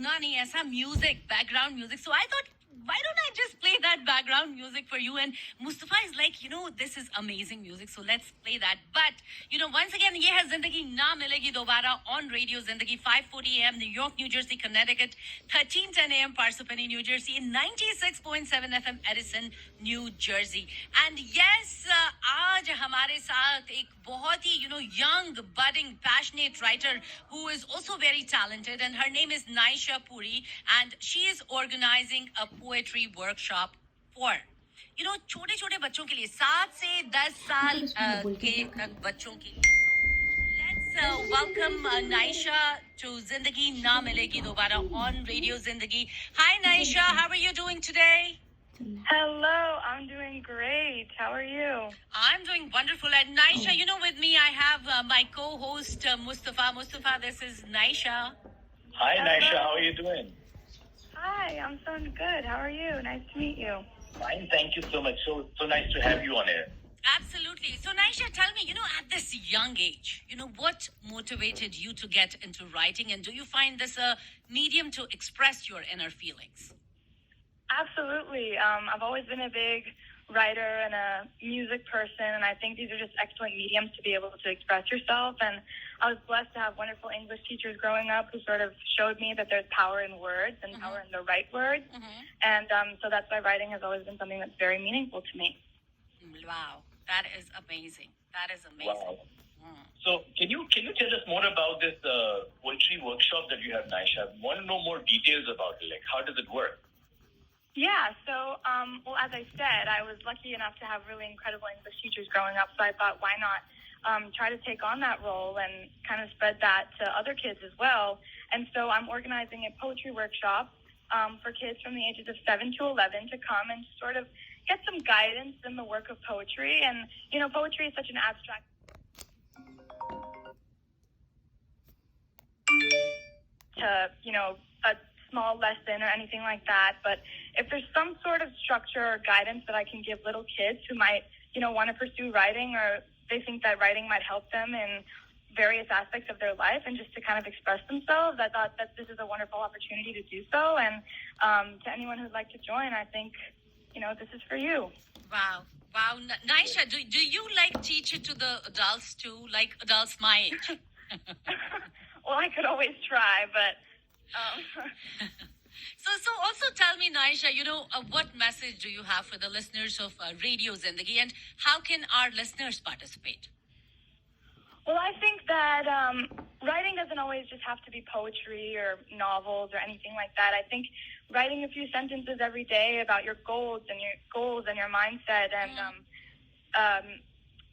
Nani, aisa music, background music. So I thought, why don't I just play that background music for you? And Mustafa is like, this is amazing music, so let's play that. But, once again, ye hai Zindagi Na Milegi Dobara on Radio Zindagi, 5:40 a.m., New York, New Jersey, Connecticut, 13:10 a.m., Parsippany, New Jersey, 96.7 FM, Edison, New Jersey. And yes, आज हमारे साथ एक बहुत ही, young, budding, passionate writer who is also very talented, and her name is Naischa Puri, and she is organizing a poetry workshop for छोटे छोटे बच्चों के लिए 7 से 10 साल के बच्चों के लिए. Let's welcome Naischa to Zindagi Na Milegi Dobara on Radio Zindagi. Hi Naischa, how are you doing today? Hello, I'm doing great. How are you? I'm doing wonderful. And Naischa, with me I have my co-host Mustafa. Mustafa, this is Naischa. Hi Naischa, how are you doing? Hi, I'm doing good. How are you? Nice to meet you. Fine, thank you so much. So nice to have you on air. Absolutely. So Naischa, tell me, at this young age, what motivated you to get into writing, and do you find this a medium to express your inner feelings? Absolutely. I've always been a big writer and a music person, and I think these are just excellent mediums to be able to express yourself. And I was blessed to have wonderful English teachers growing up who sort of showed me that there's power in words and power in the right words. And so that's why writing has always been something that's very meaningful to me. Wow, that is amazing. That is amazing. Wow. So can you tell us more about this poetry workshop that you have, Naischa? I want to know more details about it. Like, how does it work? Yeah, so, well, as I said, I was lucky enough to have really incredible English teachers growing up, so I thought, why not try to take on that role and kind of spread that to other kids as well. And so I'm organizing a poetry workshop for kids from the ages of 7 to 11 to come and sort of get some guidance in the work of poetry. And, poetry is such an abstract to, a small lesson or anything like that. But if there's some sort of structure or guidance that I can give little kids who might, want to pursue writing, or they think that writing might help them in various aspects of their life and just to kind of express themselves, I thought that this is a wonderful opportunity to do so. And to anyone who'd like to join, I think, this is for you. Wow. Naischa, do you teach it to the adults too, like adults my age? Well, I could always try, but... So also tell me, Naischa, what message do you have for the listeners of Radio Zindagi, and how can our listeners participate? Well, I think that writing doesn't always just have to be poetry or novels or anything like that. I think writing a few sentences every day about your goals and your mindset and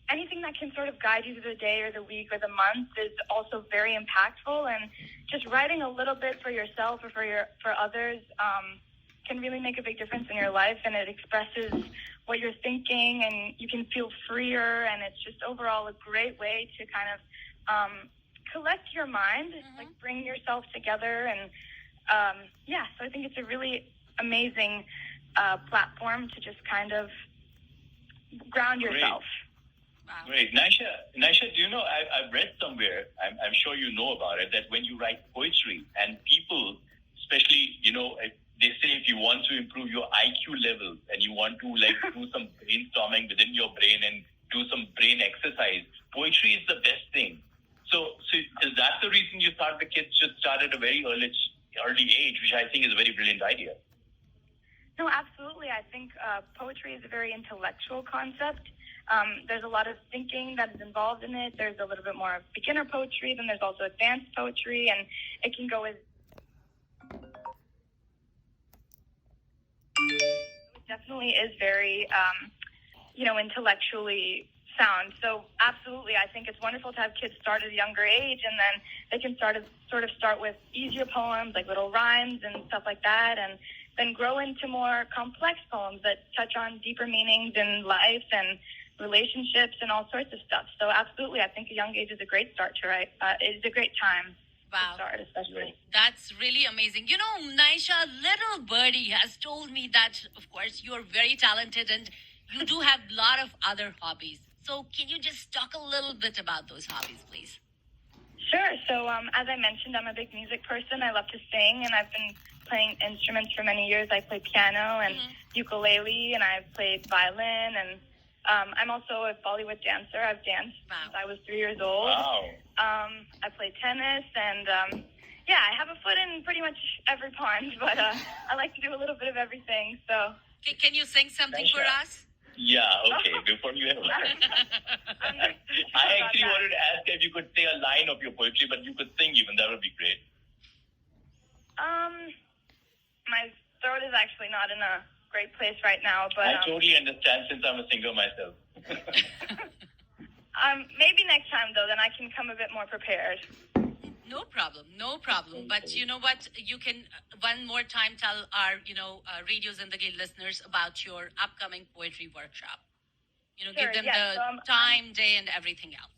anything that can sort of guide you through the day or the week or the month is also very impactful. And just writing a little bit for yourself or for others can really make a big difference in your life, and it expresses what you're thinking, and you can feel freer, and it's just overall a great way to kind of collect your mind, like bring yourself together. And so I think it's a really amazing platform to just kind of ground yourself. Great. Naischa, do you know, I've read somewhere, I'm sure you know about it, that when you write poetry and people, especially, they say if you want to improve your IQ level and you want to do some brainstorming within your brain and do some brain exercise, poetry is the best thing. So is that the reason you thought the kids should start at a very early age, which I think is a very brilliant idea? No, absolutely. I think poetry is a very intellectual concept. There's a lot of thinking that is involved in it. There's a little bit more beginner poetry, then there's also advanced poetry, and it can go as... It definitely is very, intellectually sound. So absolutely, I think it's wonderful to have kids start at a younger age, and then they can start with easier poems, like little rhymes and stuff like that, and then grow into more complex poems that touch on deeper meanings in life and relationships and all sorts of stuff. So absolutely, I think a young age is a great start to write. It's a great time to start, especially. That's really amazing. Naischa, little birdie has told me that, of course, you're very talented and you do have a lot of other hobbies. So can you just talk a little bit about those hobbies, please? Sure. So, as I mentioned, I'm a big music person. I love to sing, and I've been playing instruments for many years. I play piano and ukulele, and I've played violin, and I'm also a Bollywood dancer. I've danced since I was 3 years old. Wow. I play tennis, and yeah, I have a foot in pretty much every pond, but I like to do a little bit of everything. So, Can you sing something for us? Yeah, okay. Before you have I actually wanted to ask if you could say a line of your poetry, but you could sing even. That would be great. My throat is actually not in a great place right now, but I totally understand since I'm a singer myself. maybe next time though, then I can come a bit more prepared. No problem. But you know what? You can one more time tell our, Radio Zindagi listeners about your upcoming poetry workshop. Sure, give them yes. the time, day, and everything else.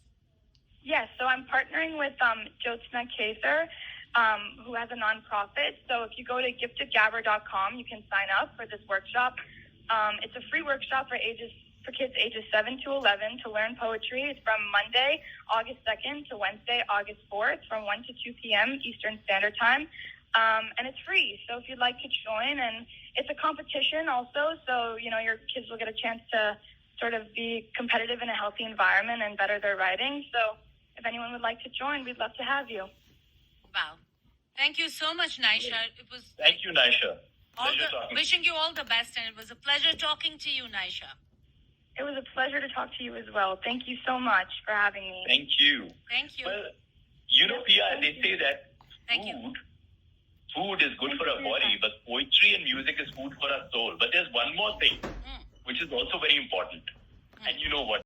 Yes, so I'm partnering with Jyotsna Kaser, who has a nonprofit. So if you go to giftedgabber.com, you can sign up for this workshop. It's a free workshop for kids ages 7 to 11 to learn poetry. It's from Monday, August 2nd to Wednesday, August 4th from 1 to 2 p.m. Eastern Standard Time. And it's free. So if you'd like to join, and it's a competition also, so, your kids will get a chance to sort of be competitive in a healthy environment and better their writing. So if anyone would like to join, we'd love to have you. Wow. Thank you so much, Naischa. It was Thank you, Naischa. wishing you all the best, and it was a pleasure talking to you, Naischa. It was a pleasure to talk to you as well. Thank you so much for having me. Thank you. Thank you. Well, Pia, they say that food is good for our body, but poetry and music is food for our soul. But there's one more thing, which is also very important. And you know what?